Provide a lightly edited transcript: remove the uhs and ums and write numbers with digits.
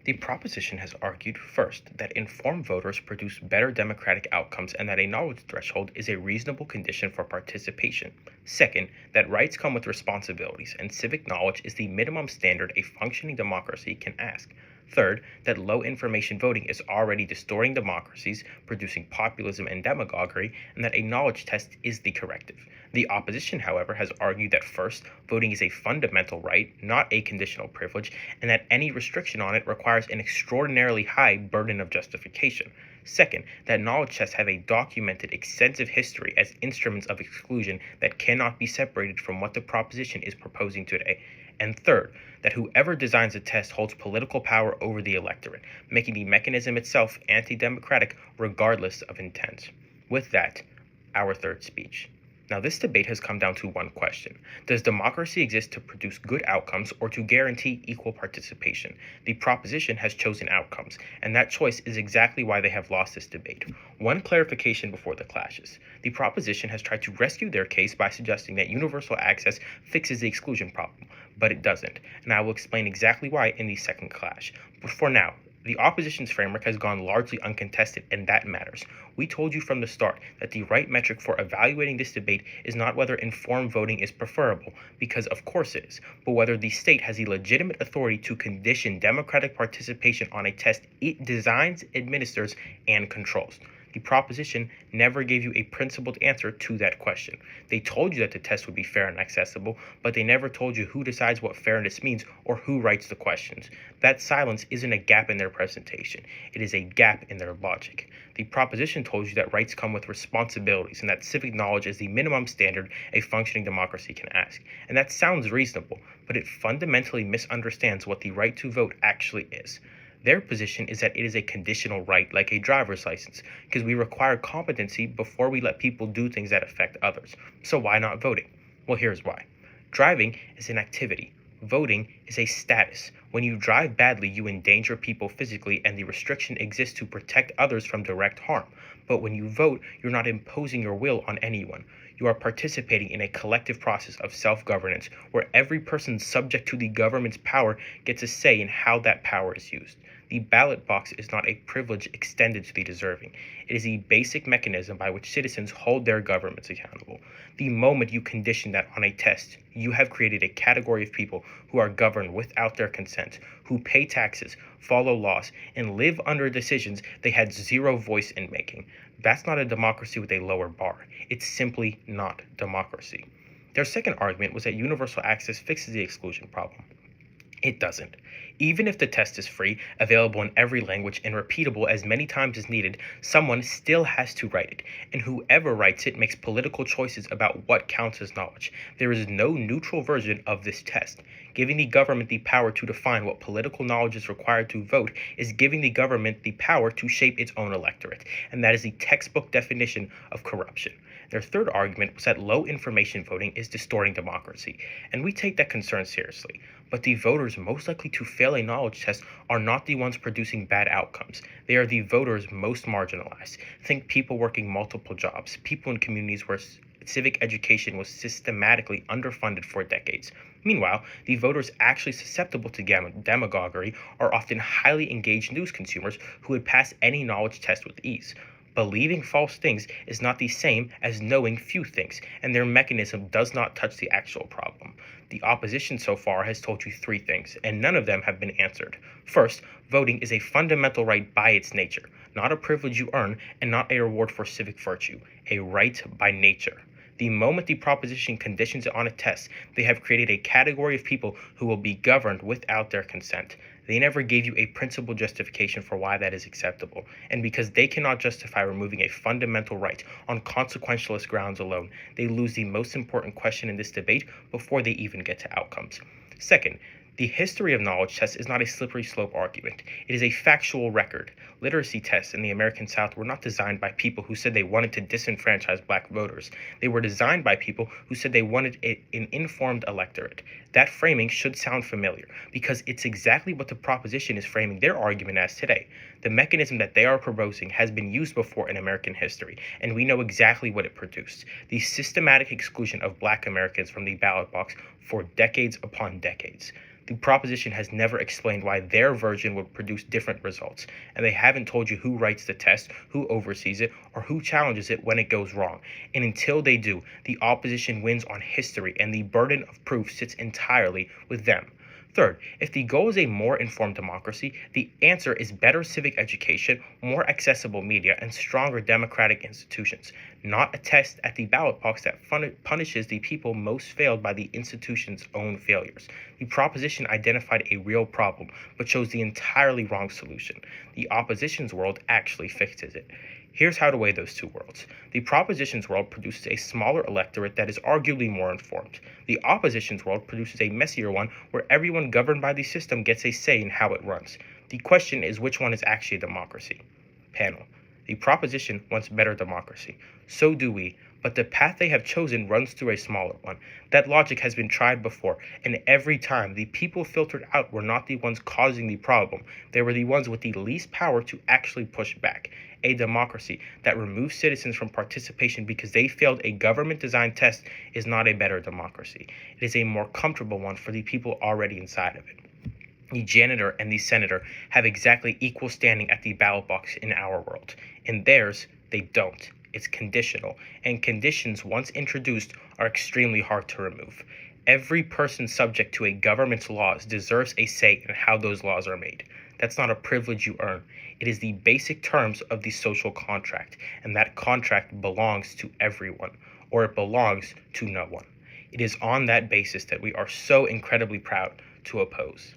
The proposition has argued, first, that informed voters produce better democratic outcomes and that a knowledge threshold is a reasonable condition for participation. Second, that rights come with responsibilities, and civic knowledge is the minimum standard a functioning democracy can ask. Third, that low information voting is already distorting democracies, producing populism and demagoguery, and that a knowledge test is the corrective. The opposition, however, has argued that first, voting is a fundamental right, not a conditional privilege, and that any restriction on it requires an extraordinarily high burden of justification. Second, that knowledge tests have a documented, extensive history as instruments of exclusion that cannot be separated from what the proposition is proposing today. And third, that whoever designs the test holds political power over the electorate, making the mechanism itself anti-democratic regardless of intent. With that, our third speech. Now, this debate has come down to one question. Does democracy exist to produce good outcomes or to guarantee equal participation? The proposition has chosen outcomes, and that choice is exactly why they have lost this debate. One clarification before the clashes. The proposition has tried to rescue their case by suggesting that universal access fixes the exclusion problem, but it doesn't, and I will explain exactly why in the second clash. But for now, the opposition's framework has gone largely uncontested, and that matters. We told you from the start that the right metric for evaluating this debate is not whether informed voting is preferable, because of course it is, but whether the state has the legitimate authority to condition democratic participation on a test it designs, administers, and controls. The proposition never gave you a principled answer to that question. They told you that the test would be fair and accessible, but they never told you who decides what fairness means or who writes the questions. That silence isn't a gap in their presentation. It is a gap in their logic. The proposition told you that rights come with responsibilities and that civic knowledge is the minimum standard a functioning democracy can ask. And that sounds reasonable, but it fundamentally misunderstands what the right to vote actually is. Their position is that it is a conditional right, like a driver's license, because we require competency before we let people do things that affect others. So why not voting? Well, here's why. Driving is an activity. Voting is a status. When you drive badly, you endanger people physically, and the restriction exists to protect others from direct harm. But when you vote, you're not imposing your will on anyone. You are participating in a collective process of self-governance where every person subject to the government's power gets a say in how that power is used. The ballot box is not a privilege extended to the deserving. It is a basic mechanism by which citizens hold their governments accountable. The moment you condition that on a test, you have created a category of people who are governed without their consent, who pay taxes, follow laws, and live under decisions they had zero voice in making. That's not a democracy with a lower bar. It's simply not democracy. Their second argument was that universal access fixes the exclusion problem. It doesn't. Even if the test is free, available in every language, and repeatable as many times as needed, someone still has to write it, and whoever writes it makes political choices about what counts as knowledge. There is no neutral version of this test. Giving the government the power to define what political knowledge is required to vote is giving the government the power to shape its own electorate, and that is the textbook definition of corruption. Their third argument was that low information voting is distorting democracy, and we take that concern seriously. But the voters most likely to fail a knowledge test are not the ones producing bad outcomes. They are the voters most marginalized. Think people working multiple jobs, people in communities where civic education was systematically underfunded for decades. Meanwhile, the voters actually susceptible to demagoguery are often highly engaged news consumers who would pass any knowledge test with ease. Believing false things is not the same as knowing few things, and their mechanism does not touch the actual problem. The opposition so far has told you three things, and none of them have been answered. First, voting is a fundamental right by its nature, not a privilege you earn and not a reward for civic virtue, a right by nature. The moment the proposition conditions it on a test, they have created a category of people who will be governed without their consent. They never gave you a principled justification for why that is acceptable, and because they cannot justify removing a fundamental right on consequentialist grounds alone, they lose the most important question in this debate before they even get to outcomes. Second, the history of knowledge tests is not a slippery slope argument. It is a factual record. Literacy tests in the American South were not designed by people who said they wanted to disenfranchise black voters. They were designed by people who said they wanted an informed electorate. That framing should sound familiar, because it's exactly what the proposition is framing their argument as today. The mechanism that they are proposing has been used before in American history, and we know exactly what it produced: the systematic exclusion of black Americans from the ballot box for decades upon decades. The proposition has never explained why their version would produce different results, and they haven't told you who writes the test, who oversees it, or who challenges it when it goes wrong. And until they do, the opposition wins on history, and the burden of proof sits entirely with them. Third, if the goal is a more informed democracy, the answer is better civic education, more accessible media, and stronger democratic institutions, not a test at the ballot box that punishes the people most failed by the institution's own failures. The proposition identified a real problem, but chose the entirely wrong solution. The opposition's world actually fixes it. Here's how to weigh those two worlds. The proposition's world produces a smaller electorate that is arguably more informed. The opposition's world produces a messier one where everyone governed by the system gets a say in how it runs. The question is which one is actually a democracy? Panel. The proposition wants better democracy. So do we, but the path they have chosen runs through a smaller one. That logic has been tried before, and every time the people filtered out were not the ones causing the problem. They were the ones with the least power to actually push back. A democracy that removes citizens from participation because they failed a government-designed test is not a better democracy. It is a more comfortable one for the people already inside of it. The janitor and the senator have exactly equal standing at the ballot box in our world. In theirs, they don't. It's conditional, and conditions, once introduced, are extremely hard to remove. Every person subject to a government's laws deserves a say in how those laws are made. That's not a privilege you earn. It is the basic terms of the social contract, and that contract belongs to everyone, or it belongs to no one. It is on that basis that we are so incredibly proud to oppose.